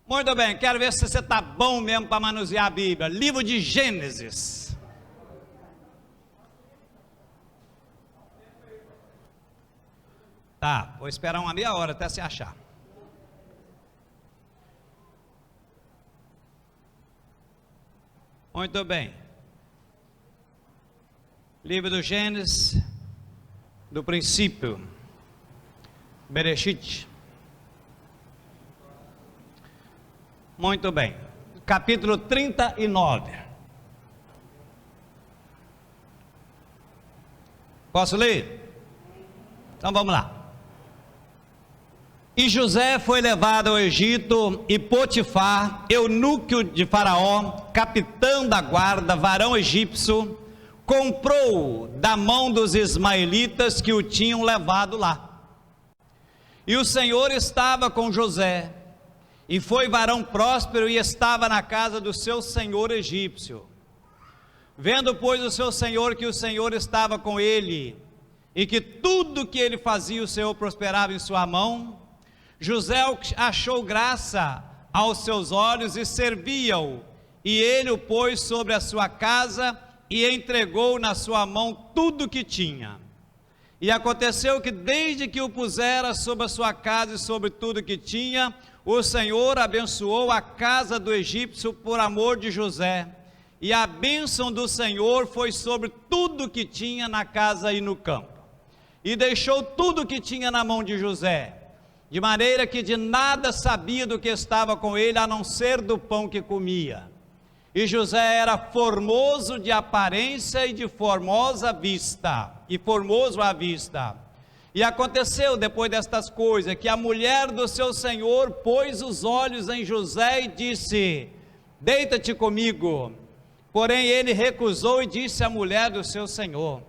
Muito bem, quero ver se você está bom mesmo para manusear a Bíblia. Livro de Gênesis. Tá, vou esperar uma meia hora até se achar. Muito bem. Livro do Gênesis, do princípio. Bereshit. Muito bem. Capítulo 39. Posso ler? Então vamos lá. E José foi levado ao Egito, e Potifar, eunuco de Faraó, capitão da guarda, varão egípcio, comprou da mão dos ismaelitas que o tinham levado lá. E o Senhor estava com José, e foi varão próspero, e estava na casa do seu senhor egípcio. Vendo, pois, o seu senhor que o Senhor estava com ele, e que tudo que ele fazia o Senhor prosperava em sua mão, José achou graça aos seus olhos e servia-o, e ele o pôs sobre a sua casa e entregou na sua mão tudo o que tinha. E aconteceu que desde que o pusera sobre a sua casa e sobre tudo que tinha, o Senhor abençoou a casa do egípcio por amor de José, e a bênção do Senhor foi sobre tudo que tinha na casa e no campo. E deixou tudo que tinha na mão de José, de maneira que de nada sabia do que estava com ele, a não ser do pão que comia. E José era formoso de aparência e de formosa vista, e formoso à vista. E aconteceu depois destas coisas, que a mulher do seu senhor pôs os olhos em José e disse: deita-te comigo. Porém ele recusou e disse à mulher do seu senhor: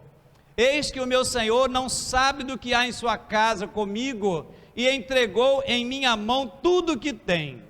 eis que o meu senhor não sabe do que há em sua casa comigo, e entregou em minha mão tudo o que tem.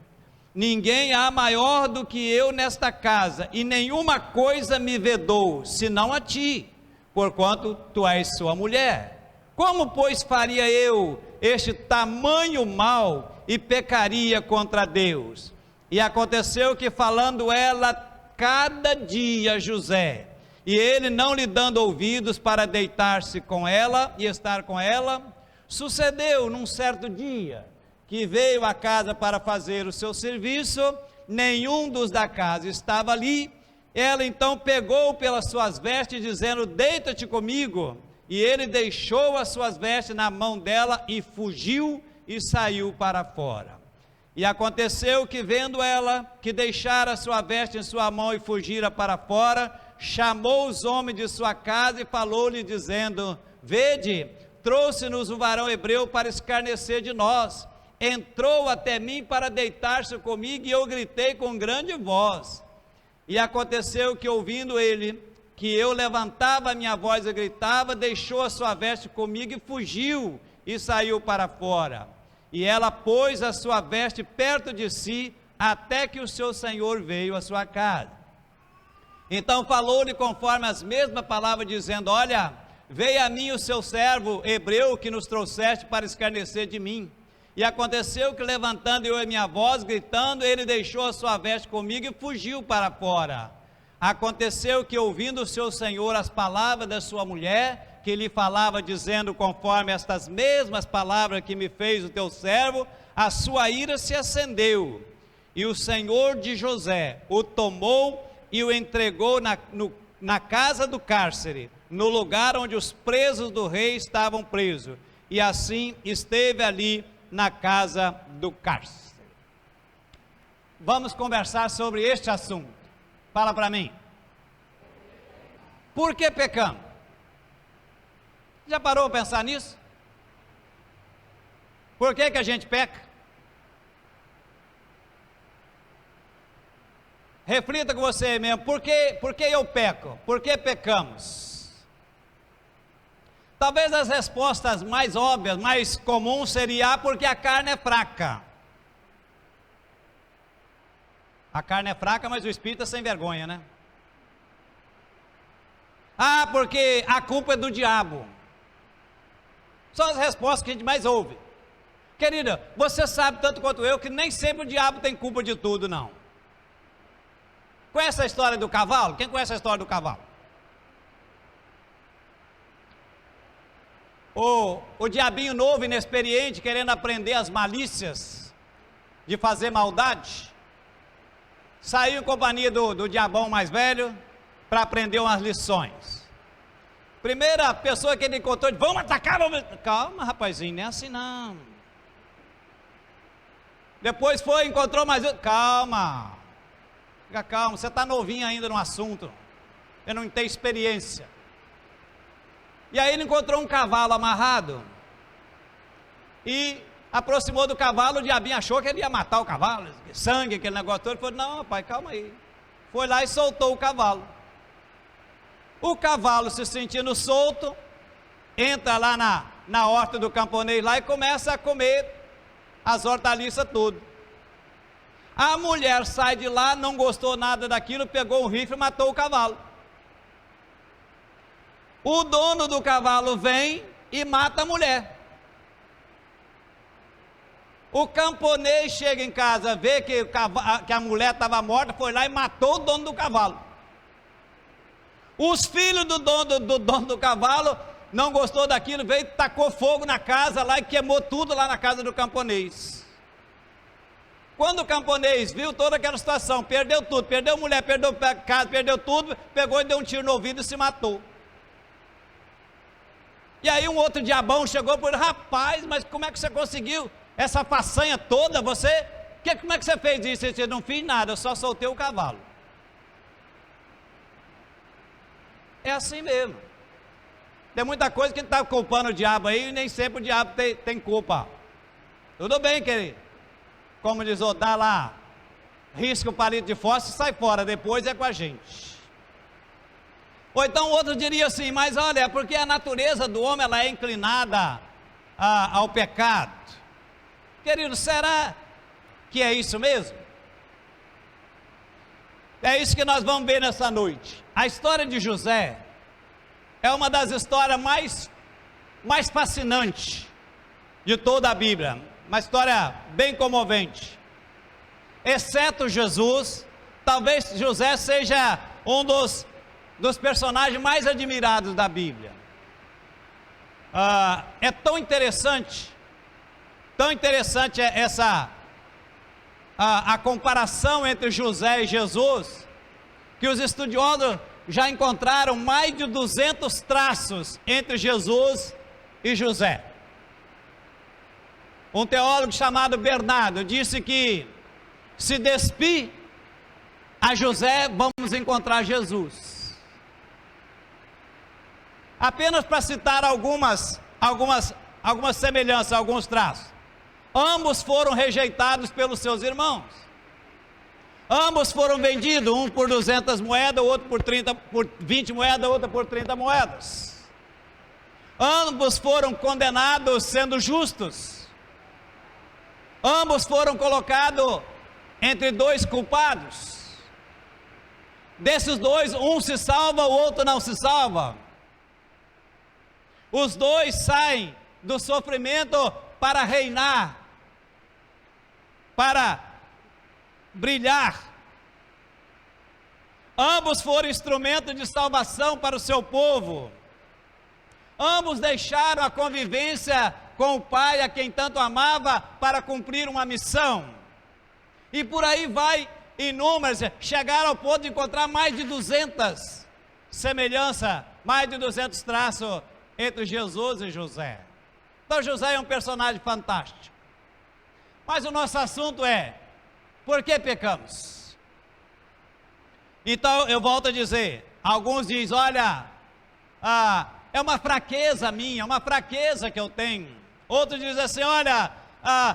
Ninguém há maior do que eu nesta casa, e nenhuma coisa me vedou, senão a ti, porquanto tu és sua mulher. Como, pois, faria eu este tamanho mal e pecaria contra Deus? E aconteceu que, falando ela cada dia José, e ele não lhe dando ouvidos para deitar-se com ela e estar com ela, sucedeu num certo dia, que veio à casa para fazer o seu serviço, nenhum dos da casa estava ali. Ela então pegou pelas suas vestes, dizendo: deita-te comigo. E ele deixou as suas vestes na mão dela e fugiu e saiu para fora. E aconteceu que, vendo ela que deixara a sua veste em sua mão e fugira para fora, chamou os homens de sua casa e falou-lhe dizendo: vede, trouxe-nos um varão hebreu para escarnecer de nós. Entrou até mim para deitar-se comigo, e eu gritei com grande voz. E aconteceu que, ouvindo ele que eu levantava a minha voz e gritava, deixou a sua veste comigo e fugiu e saiu para fora. E ela pôs a sua veste perto de si, até que o seu senhor veio à sua casa. Então falou-lhe conforme as mesmas palavras, dizendo: olha, veio a mim o seu servo hebreu que nos trouxeste para escarnecer de mim. E aconteceu que, levantando eu a minha voz, gritando, ele deixou a sua veste comigo e fugiu para fora. Aconteceu que, ouvindo o seu senhor as palavras da sua mulher, que lhe falava dizendo conforme estas mesmas palavras que me fez o teu servo, a sua ira se acendeu. E o senhor de José o tomou e o entregou na casa do cárcere, no lugar onde os presos do rei estavam presos, e assim esteve ali na casa do cárcere. Vamos conversar sobre este assunto. Fala para mim. Por que pecamos? Já parou para pensar nisso? Por que a gente peca? Reflita com você mesmo. Por que eu peco? Por que pecamos? Talvez as respostas mais óbvias, mais comuns seria: porque a carne é fraca. A carne é fraca, mas o espírito é sem vergonha, né? Ah, porque a culpa é do diabo. São as respostas que a gente mais ouve. Querida, você sabe tanto quanto eu que nem sempre o diabo tem culpa de tudo, não. Conhece a história do cavalo? Quem conhece a história do cavalo? O diabinho novo, inexperiente, querendo aprender as malícias de fazer maldade, saiu em companhia do diabão mais velho para aprender umas lições. Primeira pessoa que ele encontrou, disse, vamos atacar, vamos... Calma, rapazinho, não é assim não. Depois encontrou mais outro, calma, fica calmo, você está novinho ainda no assunto, você não tem experiência. E aí ele encontrou um cavalo amarrado, e aproximou do cavalo, o diabinho achou que ele ia matar o cavalo, sangue, aquele negócio todo, ele falou, não rapaz, calma aí. Foi lá e soltou o cavalo. O cavalo se sentindo solto, entra lá na horta do camponês lá e começa a comer as hortaliças tudo. A mulher sai de lá, não gostou nada daquilo, pegou um rifle e matou o cavalo. O dono do cavalo vem e mata a mulher. O camponês chega em casa, vê que a mulher estava morta, foi lá e matou o dono do cavalo. Os filhos do dono do cavalo não gostou daquilo, veio e tacou fogo na casa lá e queimou tudo lá na casa do camponês. Quando o camponês viu toda aquela situação, perdeu tudo, perdeu mulher, perdeu casa, perdeu tudo, pegou e deu um tiro no ouvido e se matou. E aí um outro diabão chegou e falou, rapaz, mas como é que você conseguiu essa façanha toda? Como é que você fez isso? Ele disse, não fiz nada, eu só soltei o cavalo. É assim mesmo. Tem muita coisa que a gente está culpando o diabo aí, e nem sempre o diabo tem culpa. Tudo bem, querido. Como diz o dá lá, risca o palito de fósforo e sai fora, depois é com a gente. Ou então outro diria assim, mas olha, é porque a natureza do homem ela é inclinada ao pecado. Querido, será que é isso mesmo? É isso que nós vamos ver nessa noite. A história de José é uma das histórias mais fascinantes de toda a Bíblia. Uma história bem comovente. Exceto Jesus, talvez José seja um dos personagens mais admirados da Bíblia. É tão interessante a comparação entre José e Jesus, que os estudiosos já encontraram mais de 200 traços entre Jesus e José. Um teólogo chamado Bernardo disse que se despir a José, vamos encontrar Jesus. Apenas para citar algumas semelhanças, alguns traços. Ambos foram rejeitados pelos seus irmãos. Ambos foram vendidos, um por 200 moedas, o outro por 20 moedas, outro por 30 moedas. Ambos foram condenados sendo justos. Ambos foram colocados entre dois culpados. Desses dois, um se salva, o outro não se salva. Os dois saem do sofrimento para reinar, para brilhar. Ambos foram instrumento de salvação para o seu povo. Ambos deixaram a convivência com o Pai, a quem tanto amava, para cumprir uma missão. E por aí vai, inúmeras, chegaram ao ponto de encontrar mais de 200 semelhanças, mais de 200 traços entre Jesus e José. Então José é um personagem fantástico. Mas o nosso assunto é, por que pecamos? Então eu volto a dizer, alguns dizem, olha, é uma fraqueza minha, uma fraqueza que eu tenho. Outros dizem assim, olha,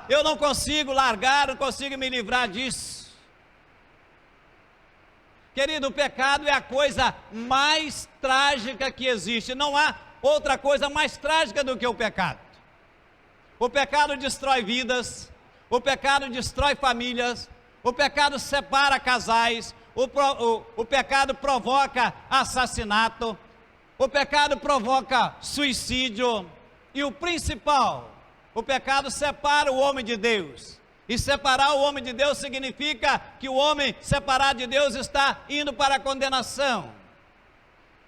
eu não consigo largar, não consigo me livrar disso. Querido, o pecado é a coisa mais trágica que existe. Não há outra coisa mais trágica do que o pecado. O pecado destrói vidas, o pecado destrói famílias, o pecado separa casais, o pecado provoca assassinato, o pecado provoca suicídio, e o principal O pecado separa o homem de Deus. E separar o homem de Deus significa que o homem separado de Deus está indo para a condenação.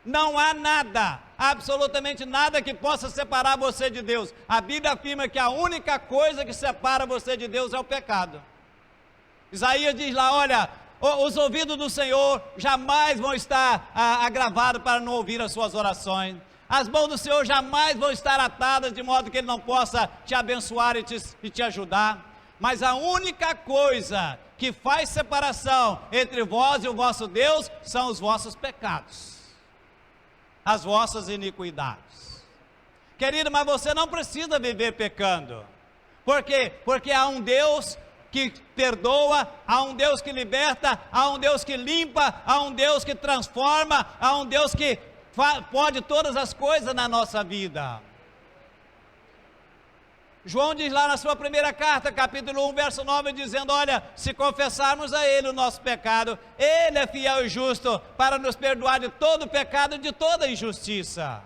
Não há nada, absolutamente nada que possa separar você de Deus. A Bíblia afirma que a única coisa que separa você de Deus é o pecado. Isaías diz lá, olha, os ouvidos do Senhor jamais vão estar agravados para não ouvir as suas orações. As mãos do Senhor jamais vão estar atadas de modo que Ele não possa te abençoar e te ajudar. Mas a única coisa que faz separação entre vós e o vosso Deus são os vossos pecados, as vossas iniquidades. Querido, mas você não precisa viver pecando. Por quê? Porque há um Deus que perdoa, há um Deus que liberta, há um Deus que limpa, há um Deus que transforma, há um Deus que pode todas as coisas na nossa vida. João diz lá na sua primeira carta, capítulo 1, verso 9, dizendo, olha, se confessarmos a Ele o nosso pecado, Ele é fiel e justo para nos perdoar de todo pecado e de toda injustiça.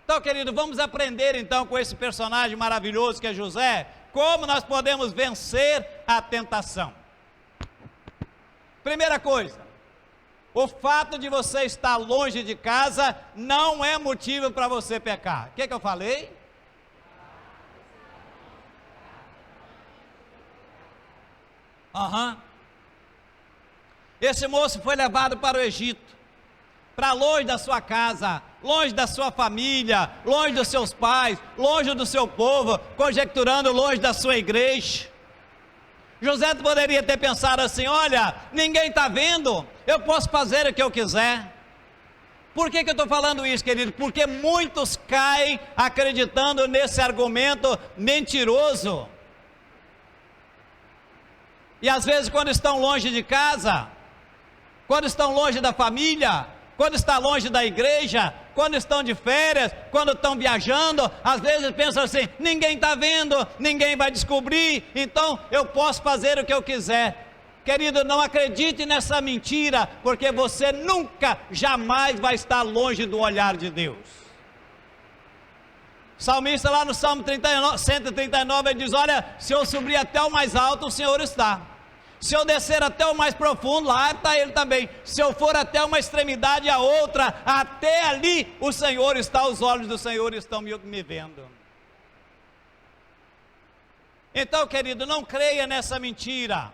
Então, querido, vamos aprender então com esse personagem maravilhoso que é José, como nós podemos vencer a tentação. Primeira coisa, o fato de você estar longe de casa não é motivo para você pecar. O que eu falei? Esse moço foi levado para o Egito, para longe da sua casa, longe da sua família, longe dos seus pais, longe do seu povo, conjecturando longe da sua igreja. José poderia ter pensado assim, olha, ninguém está vendo, eu posso fazer o que eu quiser. Por que eu estou falando isso, querido? Porque muitos caem acreditando nesse argumento mentiroso. E às vezes quando estão longe de casa, quando estão longe da família, quando estão longe da igreja, quando estão de férias, quando estão viajando, às vezes pensam assim, ninguém está vendo, ninguém vai descobrir, então eu posso fazer o que eu quiser. Querido, não acredite nessa mentira, porque você nunca, jamais vai estar longe do olhar de Deus. O salmista lá no Salmo 139, ele diz, olha, se eu subir até o mais alto, o Senhor está. Se eu descer até o mais profundo, lá está Ele também. Se eu for até uma extremidade e a outra, até ali o Senhor está, os olhos do Senhor estão me vendo. Então, querido, não creia nessa mentira,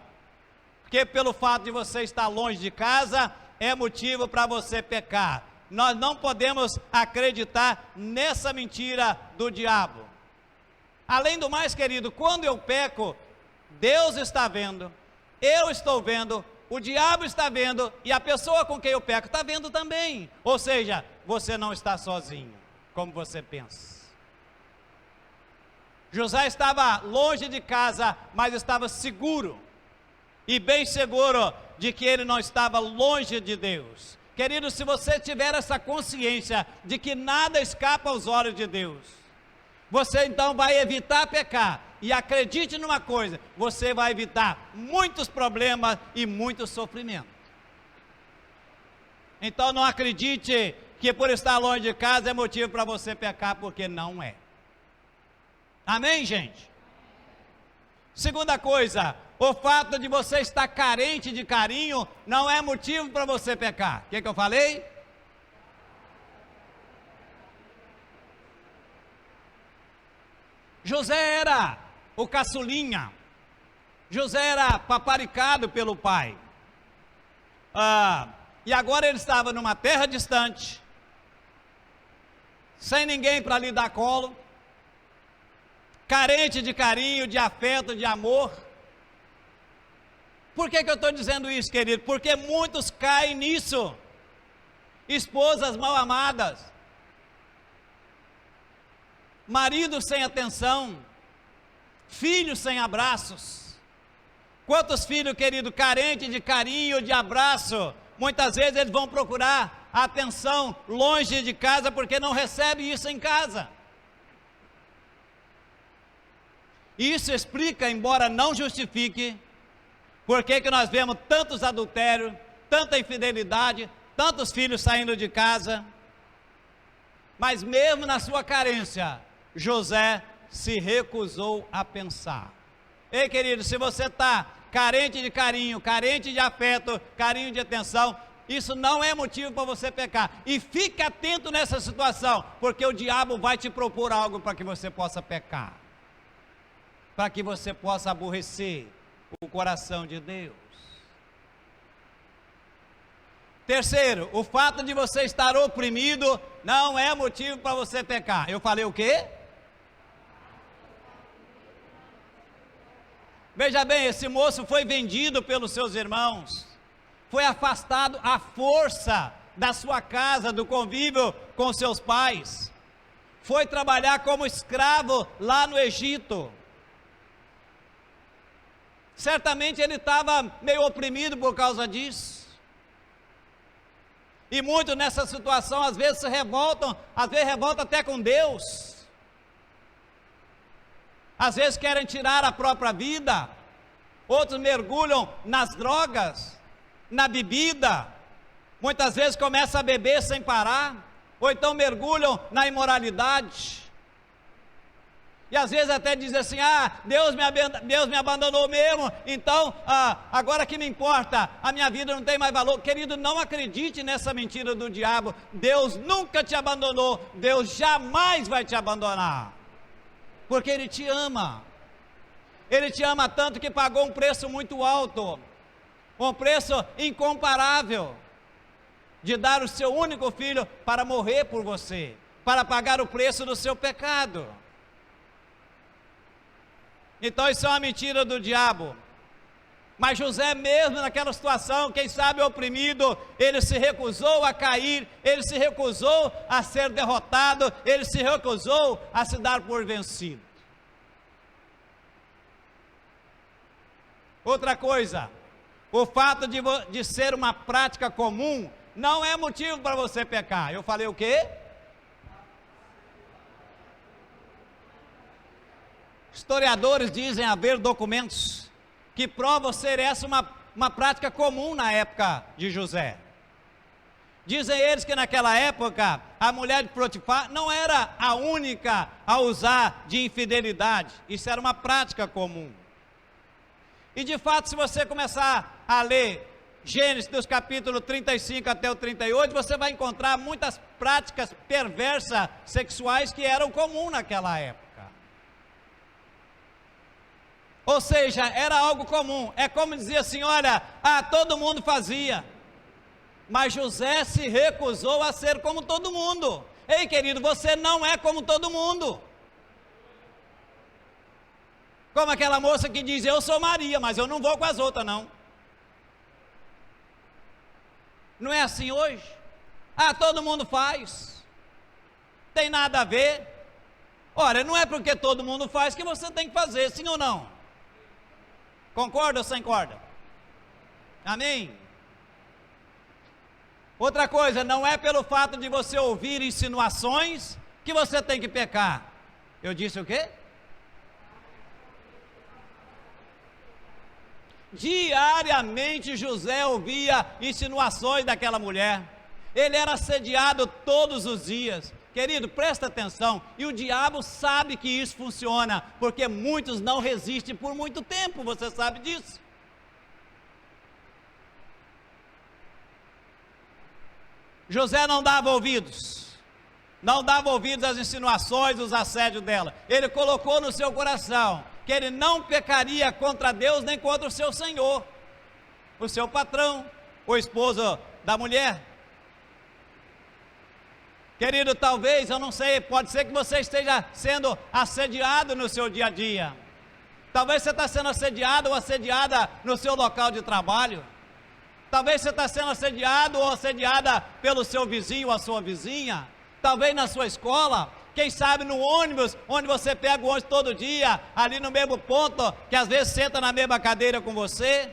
porque pelo fato de você estar longe de casa, é motivo para você pecar. Nós não podemos acreditar nessa mentira do diabo. Além do mais, querido, quando eu peco, Deus está vendo, eu estou vendo, o diabo está vendo, e a pessoa com quem eu peco está vendo também. Ou seja, você não está sozinho, como você pensa. José estava longe de casa, mas estava seguro, e bem seguro de que ele não estava longe de Deus. Querido, se você tiver essa consciência de que nada escapa aos olhos de Deus, você então vai evitar pecar. E acredite numa coisa, você vai evitar muitos problemas e muito sofrimento. Então não acredite que por estar longe de casa é motivo para você pecar, porque não é. Amém, gente? Segunda coisa, o fato de você estar carente de carinho não é motivo para você pecar. O que eu falei? José era o caçulinha, José era paparicado pelo pai, e agora ele estava numa terra distante, sem ninguém para lhe dar colo, carente de carinho, de afeto, de amor. Por que eu estou dizendo isso, querido? Porque muitos caem nisso, esposas mal amadas, maridos sem atenção, filhos sem abraços. Quantos filhos, querido, carentes de carinho, de abraço, muitas vezes eles vão procurar atenção longe de casa, porque não recebem isso em casa. Isso explica, embora não justifique, por que nós vemos tantos adultérios, tanta infidelidade, tantos filhos saindo de casa. Mas mesmo na sua carência, José se recusou a pensar. Ei, querido, se você está carente de carinho, carente de afeto, carinho de atenção, isso não é motivo para você pecar. E fique atento nessa situação, porque o diabo vai te propor algo para que você possa pecar, para que você possa aborrecer o coração de Deus. Terceiro, o fato de você estar oprimido não é motivo para você pecar. Eu falei o quê? Veja bem, esse moço foi vendido pelos seus irmãos, foi afastado à força da sua casa, do convívio com seus pais, foi trabalhar como escravo lá no Egito. Certamente ele estava meio oprimido por causa disso. E muitos nessa situação às vezes se revoltam, às vezes revoltam até com Deus. Às vezes querem tirar a própria vida. Outros mergulham nas drogas, na bebida. Muitas vezes começam a beber sem parar. Ou então mergulham na imoralidade. E às vezes até dizem assim, Deus me abandonou mesmo, então agora que me importa, a minha vida não tem mais valor. Querido, não acredite nessa mentira do diabo. Deus nunca te abandonou, Deus jamais vai te abandonar, porque Ele te ama. Ele te ama tanto que pagou um preço muito alto, um preço incomparável, de dar o seu único filho para morrer por você, para pagar o preço do seu pecado. Então isso é uma mentira do diabo. Mas José, mesmo naquela situação, quem sabe oprimido, ele se recusou a cair, ele se recusou a ser derrotado, ele se recusou a se dar por vencido. Outra coisa, o fato de ser uma prática comum não é motivo para você pecar. Eu falei o quê? Historiadores dizem haver documentos que provam ser essa uma prática comum na época de José. Dizem eles que naquela época a mulher de Potifar não era a única a usar de infidelidade. Isso era uma prática comum. E de fato, se você começar a ler Gênesis dos capítulos 35 até o 38, você vai encontrar muitas práticas perversas sexuais que eram comuns naquela época. Ou seja, era algo comum. É como dizer assim, olha, todo mundo fazia, mas José se recusou a ser como todo mundo. Ei, querido, você não é como todo mundo. Como aquela moça que diz, eu sou Maria, mas eu não vou com as outras não. Não é assim hoje? Todo mundo faz, tem nada a ver. Ora, não é porque todo mundo faz que você tem que fazer, sim ou não? Concorda ou sem corda? Amém? Outra coisa, não é pelo fato de você ouvir insinuações que você tem que pecar. Eu disse o quê? Diariamente José ouvia insinuações daquela mulher. Ele era assediado todos os dias. Querido, presta atenção, e o diabo sabe que isso funciona, porque muitos não resistem por muito tempo, você sabe disso. José não dava ouvidos às insinuações, os assédios dela. Ele colocou no seu coração que ele não pecaria contra Deus nem contra o seu senhor, o seu patrão, o esposo da mulher. Querido, talvez, eu não sei, pode ser que você esteja sendo assediado no seu dia a dia. Talvez você está sendo assediado ou assediada no seu local de trabalho. Talvez você está sendo assediado ou assediada pelo seu vizinho ou a sua vizinha. Talvez na sua escola, quem sabe no ônibus, onde você pega o ônibus todo dia, ali no mesmo ponto, que às vezes senta na mesma cadeira com você.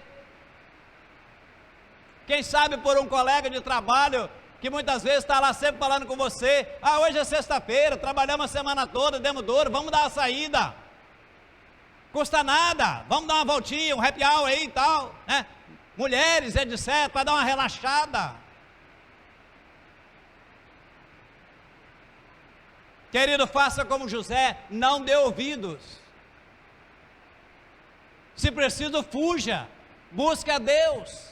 Quem sabe por um colega de trabalho, que muitas vezes está lá sempre falando com você, hoje é sexta-feira, trabalhamos a semana toda, demos duro, vamos dar uma saída, custa nada, vamos dar uma voltinha, um happy hour aí e tal, né? Mulheres, etc, para dar uma relaxada. Querido, faça como José, não dê ouvidos. Se preciso, fuja, busque a Deus.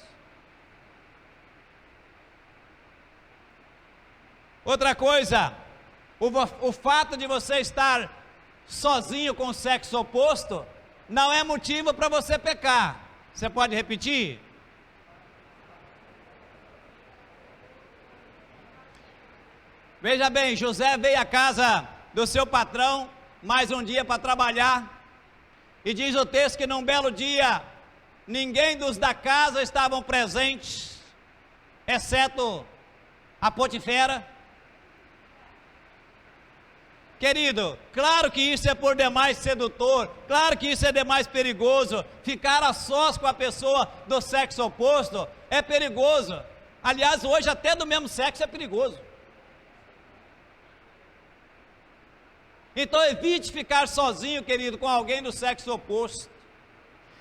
Outra coisa, o fato de você estar sozinho com o sexo oposto, não é motivo para você pecar. Você pode repetir? Veja bem, José veio à casa do seu patrão, mais um dia para trabalhar, e diz o texto que num belo dia, ninguém dos da casa estavam presentes, exceto a Potifera. Querido, claro que isso é por demais sedutor, claro que isso é demais perigoso, ficar a sós com a pessoa do sexo oposto é perigoso. Aliás, hoje até do mesmo sexo é perigoso. Então evite ficar sozinho, querido, com alguém do sexo oposto.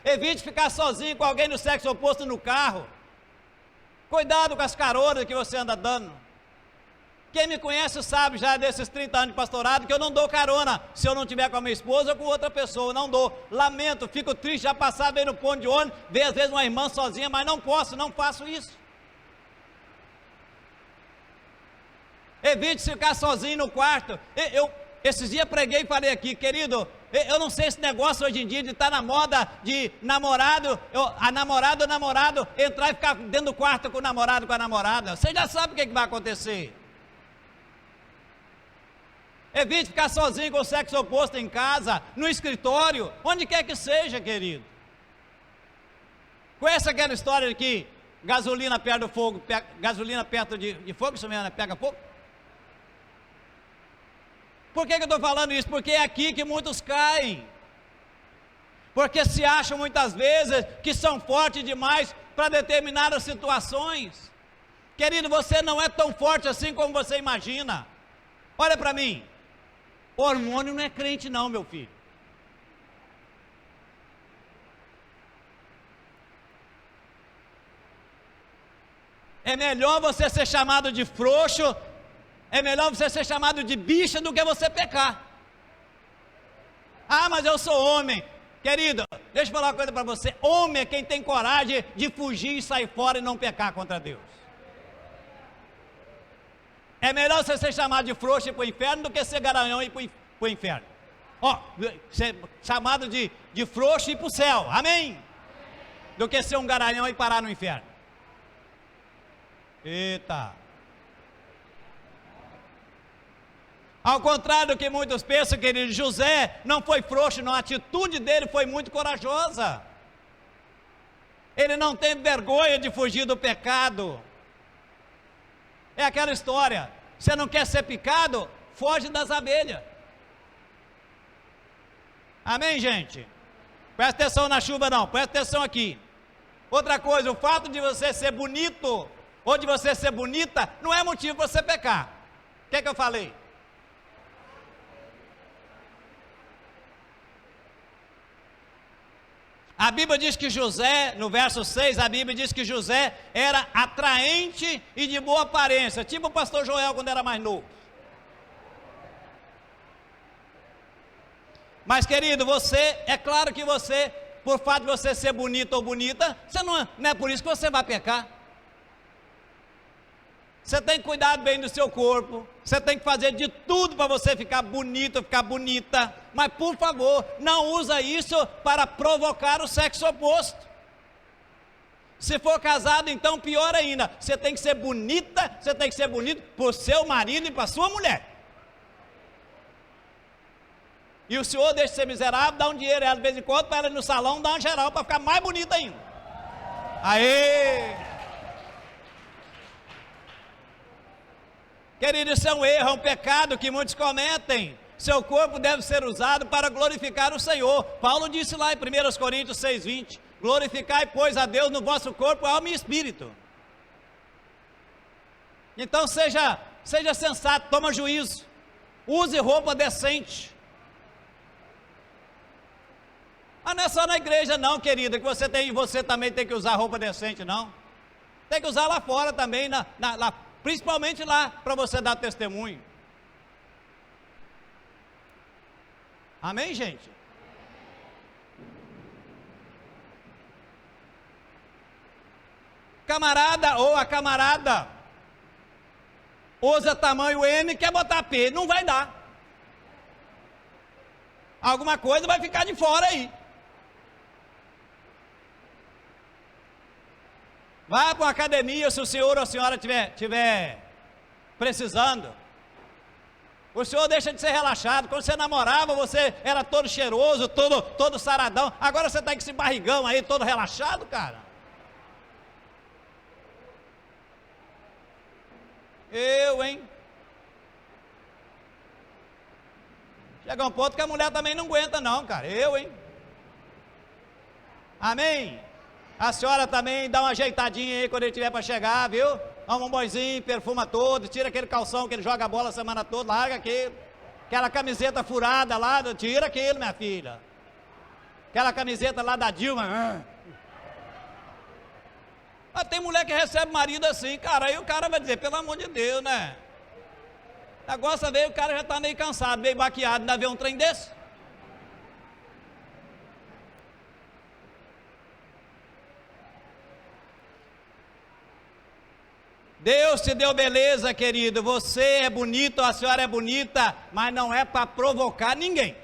Evite ficar sozinho com alguém do sexo oposto no carro. Cuidado com as caronas que você anda dando. Quem me conhece sabe já desses 30 anos de pastorado que eu não dou carona se eu não tiver com a minha esposa ou com outra pessoa, eu não dou. Lamento, fico triste, já passava aí no ponto de ônibus, ver às vezes uma irmã sozinha, mas não posso, não faço isso. Evite ficar sozinho no quarto. Esses dias preguei e falei aqui, querido, eu não sei esse negócio hoje em dia de estar na moda de namorado, a namorada ou namorado entrar e ficar dentro do quarto com o namorado, com a namorada. Você já sabe o que vai acontecer. Evite ficar sozinho com o sexo oposto em casa, no escritório, onde quer que seja, querido. Conhece aquela história de que gasolina perto do fogo, gasolina perto de fogo, isso mesmo, né? Pega fogo? Por que eu estou falando isso? Porque é aqui que muitos caem. Porque se acham muitas vezes que são fortes demais para determinadas situações. Querido, você não é tão forte assim como você imagina. Olha para mim. Hormônio não é crente não, meu filho. É melhor você ser chamado de frouxo, é melhor você ser chamado de bicha do que você pecar. Ah, mas eu sou homem. Querido, deixa eu falar uma coisa para você. Homem é quem tem coragem de fugir e sair fora e não pecar contra Deus. É melhor você ser chamado de frouxo e ir para o inferno do que ser garanhão e ir para o inferno. Ser chamado de frouxo e ir para o céu, amém? Do que ser um garanhão e parar no inferno. Eita. Ao contrário do que muitos pensam, querido, José não foi frouxo, não, a atitude dele foi muito corajosa. Ele não teve vergonha de fugir do pecado. É aquela história, você não quer ser picado? Foge das abelhas. Amém, gente? Presta atenção na chuva não, presta atenção aqui. Outra coisa, o fato de você ser bonito, ou de você ser bonita, não é motivo para você pecar. O que é que eu falei? A Bíblia diz que José, no verso 6, a Bíblia diz que José era atraente e de boa aparência, tipo o pastor Joel quando era mais novo. Mas querido, é claro que você, por fato de você ser bonito ou bonita, não é por isso que você vai pecar. Você tem que cuidar bem do seu corpo, você tem que fazer de tudo para você ficar bonito, ficar bonita, mas por favor, não usa isso para provocar o sexo oposto. Se for casado, então pior ainda, você tem que ser bonita, você tem que ser bonito para o seu marido e para a sua mulher. E o senhor deixa de ser miserável, dá um dinheiro ela de vez em quando para ela ir no salão, dá uma geral para ficar mais bonita ainda. Aê! Querido, isso é um erro, é um pecado que muitos cometem. Seu corpo deve ser usado para glorificar o Senhor. Paulo disse lá em 1 Coríntios 6,20: glorificai, pois, a Deus no vosso corpo, alma e espírito. Então seja sensato, toma juízo, use roupa decente. Mas não é só na igreja não, querida, que você também tem que usar roupa decente, não. Tem que usar lá fora também, principalmente lá, para você dar testemunho. Amém, gente? Camarada ou a camarada usa tamanho M, quer botar P, não vai dar. Alguma coisa vai ficar de fora aí. Vá para uma academia se o senhor ou a senhora tiver precisando. O senhor deixa de ser relaxado. Quando você namorava, você era todo cheiroso, todo saradão. Agora você está com esse barrigão aí, todo relaxado, cara. Hein? Chega um ponto que a mulher também não aguenta não, cara. Hein? Amém? A senhora também dá uma ajeitadinha aí quando ele tiver para chegar, viu? Toma um banhozinho, perfuma todo, tira aquele calção que ele joga a bola a semana toda, larga aquilo. Aquela camiseta furada lá, tira aquilo, minha filha. Aquela camiseta lá da Dilma. Mas tem mulher que recebe marido assim, cara, aí o cara vai dizer, pelo amor de Deus, né? Negócio veio, o cara já está meio cansado, meio baqueado, ainda vê um trem desse? Deus te deu beleza, querido, você é bonito, a senhora é bonita, mas não é para provocar ninguém.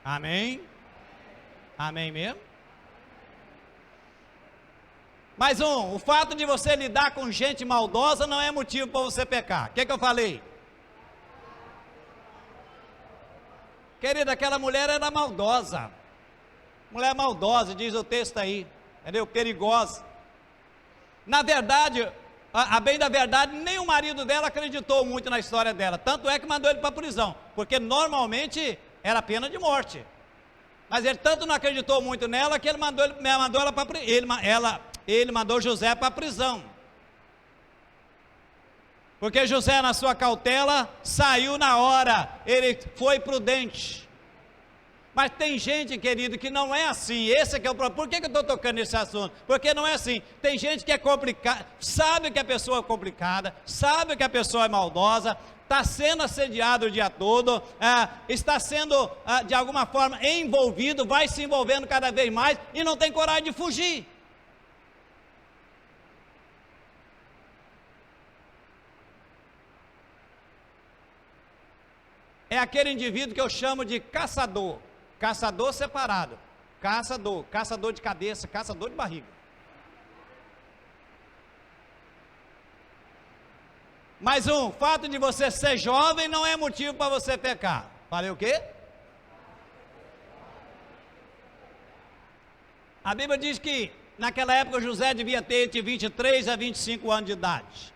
Amém? Amém mesmo? Mais o fato de você lidar com gente maldosa não é motivo para você pecar. O que eu falei? Querida, aquela mulher era maldosa. Mulher maldosa, diz o texto aí, entendeu? Perigosa. Na verdade, a bem da verdade, nem o marido dela acreditou muito na história dela. Tanto é que mandou ele para a prisão, porque normalmente era pena de morte. Mas ele tanto não acreditou muito nela que ele mandou ela para ele mandou José para a prisão. Porque José, na sua cautela, saiu na hora, ele foi prudente. Mas tem gente, querido, que não é assim. Esse aqui é o problema. Por que eu estou tocando nesse assunto? Porque não é assim. Tem gente que é complicada, sabe que a pessoa é complicada, sabe que a pessoa é maldosa, está sendo assediado o dia todo, está sendo, de alguma forma, envolvido, vai se envolvendo cada vez mais e não tem coragem de fugir. É aquele indivíduo que eu chamo de caçador. Caçador separado, caçador de cabeça, caçador de barriga. Mais o fato de você ser jovem não é motivo para você pecar. Falei o quê? A Bíblia diz que naquela época José devia ter entre 23 a 25 anos de idade.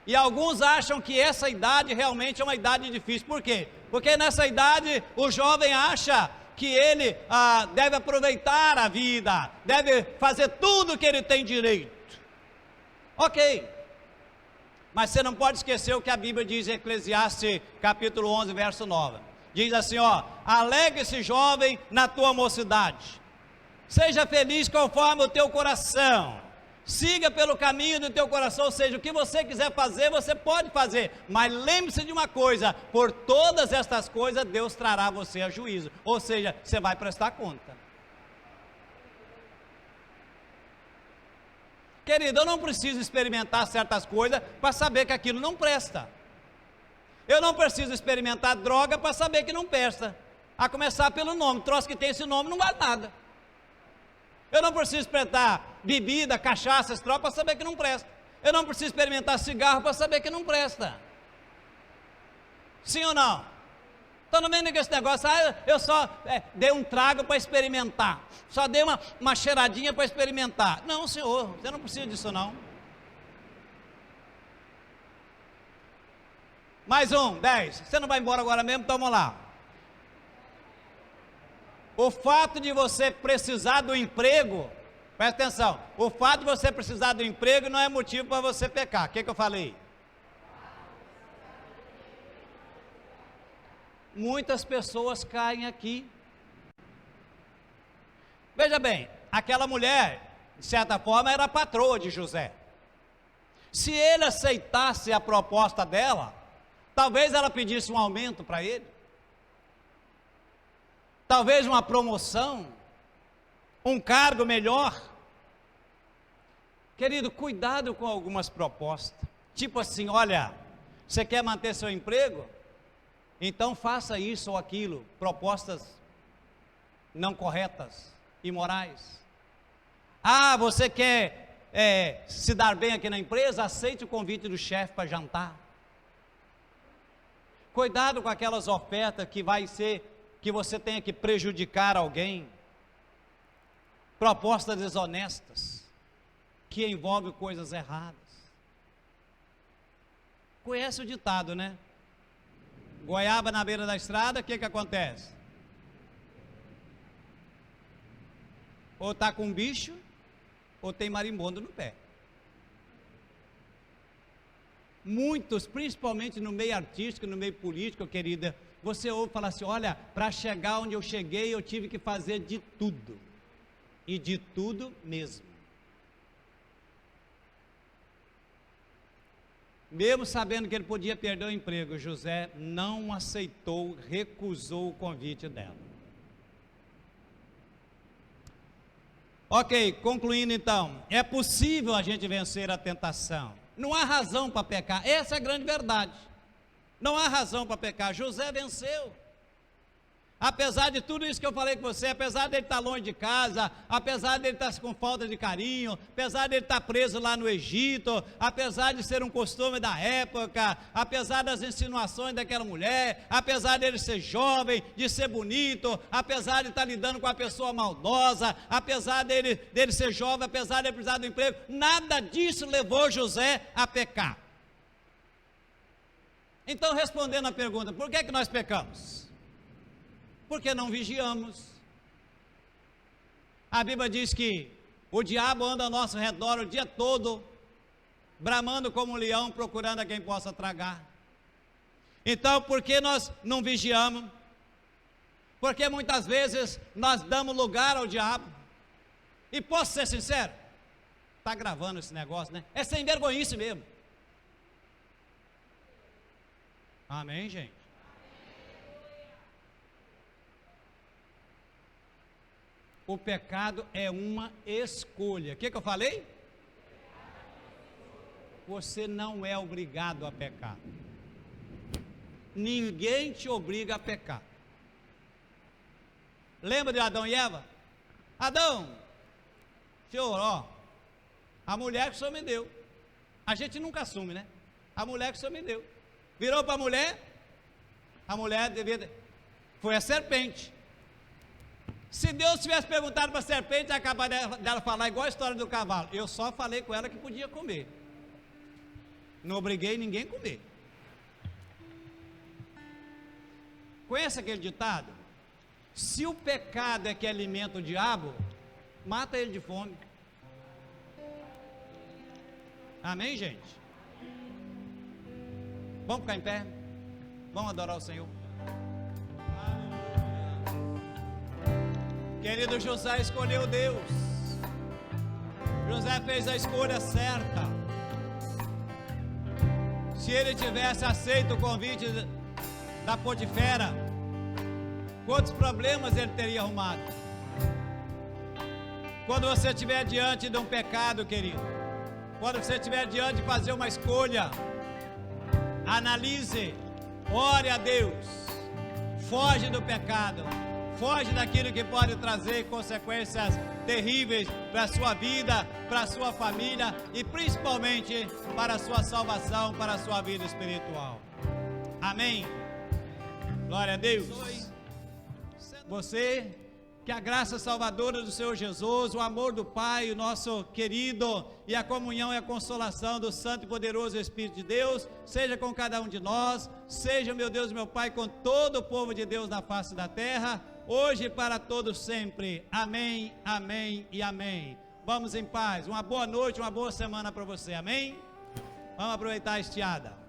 E alguns acham que essa idade realmente é uma idade difícil. Por quê? Porque nessa idade o jovem acha que ele deve aproveitar a vida, deve fazer tudo que ele tem direito. Ok, mas você não pode esquecer o que a Bíblia diz em Eclesiastes capítulo 11, verso 9. Diz assim, alegre-se jovem na tua mocidade, seja feliz conforme o teu coração. Siga pelo caminho do teu coração, ou seja, o que você quiser fazer, você pode fazer, mas lembre-se de uma coisa, por todas estas coisas, Deus trará você a juízo, ou seja, você vai prestar conta. Querido, eu não preciso experimentar certas coisas para saber que aquilo não presta. Eu não preciso experimentar droga para saber que não presta, a começar pelo nome, troço que tem esse nome não vale nada. Eu não preciso experimentar bebida, cachaça, esse troço para saber que não presta. Eu não preciso experimentar cigarro para saber que não presta. Sim ou não? Então não vem com esse negócio, eu só dei um trago para experimentar. Só dei uma cheiradinha para experimentar. Não, senhor, você não precisa disso não. Mais 10. Você não vai embora agora mesmo? Então vamos lá. O fato de você precisar do emprego, presta atenção, o fato de você precisar do emprego não é motivo para você pecar. O que eu falei? Muitas pessoas caem aqui. Veja bem, aquela mulher, de certa forma, era a patroa de José. Se ele aceitasse a proposta dela, talvez ela pedisse um aumento para ele. talvez uma promoção, um cargo melhor. Querido, cuidado com algumas propostas, tipo assim, olha, você quer manter seu emprego? Então faça isso ou aquilo, propostas não corretas, imorais. Ah, você quer se dar bem aqui na empresa? Aceite o convite do chefe para jantar. Cuidado com aquelas ofertas que vai ser, que você tenha que prejudicar alguém. Propostas desonestas, que envolvem coisas erradas. Conhece o ditado, né? Goiaba na beira da estrada, o que acontece? Ou está com bicho, ou tem marimbondo no pé. Muitos, principalmente no meio artístico, no meio político, querida, você ouve falar assim, olha, para chegar onde eu cheguei, eu tive que fazer de tudo. E de tudo mesmo. Mesmo sabendo que ele podia perder o emprego, José não aceitou, recusou o convite dela. Ok, concluindo então, é possível a gente vencer a tentação. Não há razão para pecar, essa é a grande verdade. Não há razão para pecar, José venceu. Apesar de tudo isso que eu falei com você, apesar dele estar longe de casa, apesar dele estar com falta de carinho, apesar dele estar preso lá no Egito, apesar de ser um costume da época, apesar das insinuações daquela mulher, apesar dele ser jovem, de ser bonito, apesar de estar lidando com uma pessoa maldosa, apesar dele ser jovem, apesar de ele precisar do emprego, nada disso levou José a pecar. Então, respondendo a pergunta, por que é que nós pecamos? Porque não vigiamos. A Bíblia diz que o diabo anda ao nosso redor o dia todo, bramando como um leão, procurando a quem possa tragar. Então, por que nós não vigiamos? Porque muitas vezes nós damos lugar ao diabo. E posso ser sincero? Está gravando esse negócio, né? É sem vergonhice mesmo. Amém, gente? O pecado é uma escolha. O que eu falei? Você não é obrigado a pecar. Ninguém te obriga a pecar. Lembra de Adão e Eva? Adão, senhor, ó, a mulher que o senhor me deu. A gente nunca assume, né? A mulher que o senhor me deu. Virou para a mulher devia. Foi a serpente. Se Deus tivesse perguntado para a serpente, é capaz dela falar igual a história do cavalo. Eu só falei com ela que podia comer. Não obriguei ninguém a comer. Conhece aquele ditado? Se o pecado é que alimenta o diabo, mata ele de fome. Amém, gente? Vamos ficar em pé? Vamos adorar o Senhor. Querido, José escolheu Deus. José fez a escolha certa. Se ele tivesse aceito o convite da Potifera, quantos problemas ele teria arrumado? Quando você estiver diante de um pecado, querido, quando você estiver diante de fazer uma escolha, analise, ore a Deus, foge do pecado. Foge daquilo que pode trazer consequências terríveis para a sua vida, para a sua família e principalmente para a sua salvação, para a sua vida espiritual. Amém. Glória a Deus. Você, que a graça salvadora do Senhor Jesus, o amor do Pai, o nosso querido, e a comunhão e a consolação do Santo e Poderoso Espírito de Deus, seja com cada um de nós, seja, meu Deus e meu Pai, com todo o povo de Deus na face da terra, hoje e para todos sempre. Amém, amém e amém. Vamos em paz. Uma boa noite, uma boa semana para você. Amém? Vamos aproveitar a estiada.